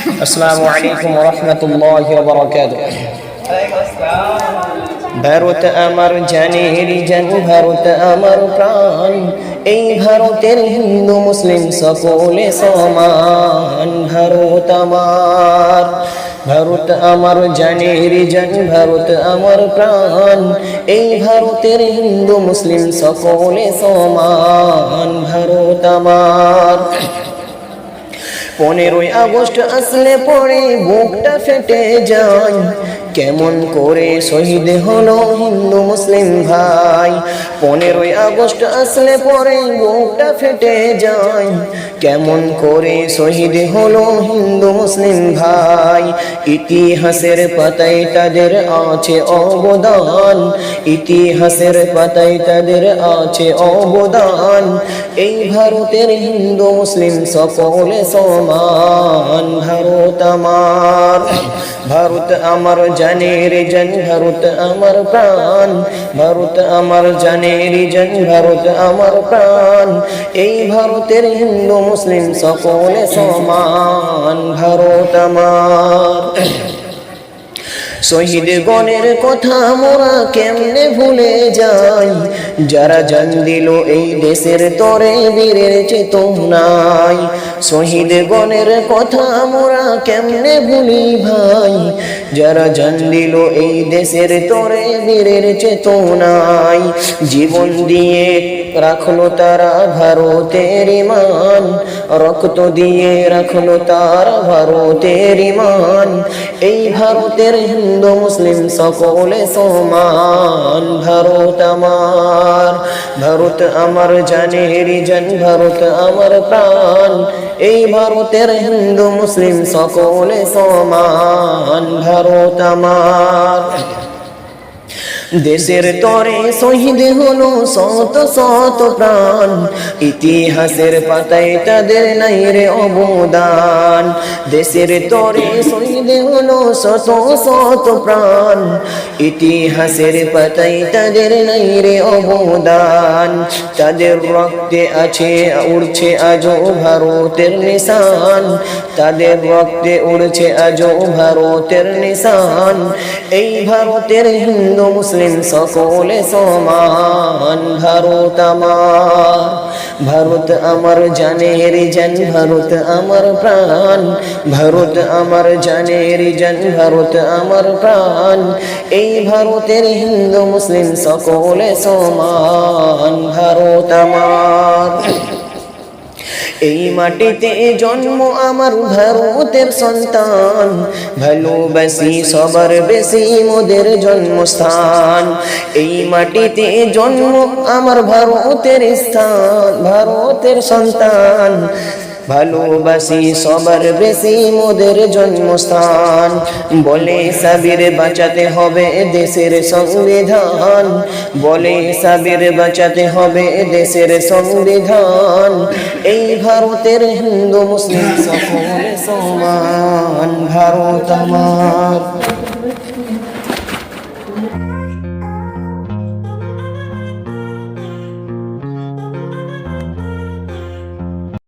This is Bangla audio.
আসসালামু আলাইকুম ওয়া রাহমাতুল্লাহি ওয়া বারাকাতুহু। ভারত আমার জানের জান, ভারত আমার প্রাণ, এই ভারতের হিন্দু মুসলিম সকলে সমান। ভারত আমার, ভারত আমার জানের জান, ভারত আমার প্রাণ, এই ভারতের হিন্দু মুসলিম সকলে সমান। ভারত আমার। 15ই আগস্ট আসলে পরে বুকটা ফেটে যায়, কেমন করে শহীদ হলো হিন্দু মুসলিম ভাই। 15ই আগস্ট আসলে পরে বুকটা ফেটে যায়, কেমন করে শহীদ হলো হিন্দু মুসলিম ভাই। ইতিহাসের পাতায় তাদের আছে অবদান, ইতিহাসের পাতায় তাদের আছে অবদান, এই ভারতের হিন্দু মুসলিম সকলে সমান। ভারত আমার, ভারত আমার জানের জান, ভারত আমার প্রাণ, ভারত আমার জানের জান, ভারত আমার প্রাণ, এই ভারতের হিন্দু মুসলিম সকলে সমান। ভারত আমার। শহীদ গণের কথা মোরা কেমনে ভুলে যাই, যারা জান দিল এই দেশের তরে বীরের চেতনায়। শহীদ গণের কথা মোরা কেমনে ভুলি ভাই, যারা জান দিল এই দেশের তরে বীরের চেতনায়। জীবন দিয়ে রাখলো তারা ভারতের ইমান, রক্ত দিয়ে রাখলো তারা ভারতের ইমান, এই ভারতের হিন্দু মুসলিম সকলে সমান। ভারত আমার, ভারত আমার জানের জান, ভারত আমার প্রাণ, এই ভারতের হিন্দু মুসলিম সকলে সমান। ভারত আমার। দেশের তরে শহীদ হলো শত শত প্রাণ, ইতিহাসের পাতায় তাদের নাই রে অবদান। দেশের তরে শহীদ হলো শত শত প্রাণ, ইতিহাসের পাতায় তাদের নাই রে অবদান। তাদের রক্তে আছে উড়ছে আজও ভারতের নিশান, তাদের রক্তে উড়ছে আজও ভারতের নিশান, এই ভারতের হিন্দু মুসলিম সকলে সমান। ভারত আমার, ভারত আমার জানের জান, ভারত আমার প্রাণ, ভারত আমার জানের জান, ভারত আমার প্রাণ, এই ভারতের হিন্দু মুসলিম সকলে সমান। ভারত আমার। এই মাটিতে জন্ম আমার ভারতের সন্তান, ভালোবাসি সবার বেশি মোদের জন্মস্থান। এই মাটিতে জন্ম আমার ভারতের স্থান, ভারতের সন্তান, ভালোবাসি সবার বেশি মোদের জন্মস্থান। বলে সাবির বাঁচাতে হবে দেশের সংবিধান, বলে সাবির বাঁচাতে হবে দেশের সংবিধান, এই ভারতের হিন্দু মুসলিম সকলে সমান। ভারত আমার।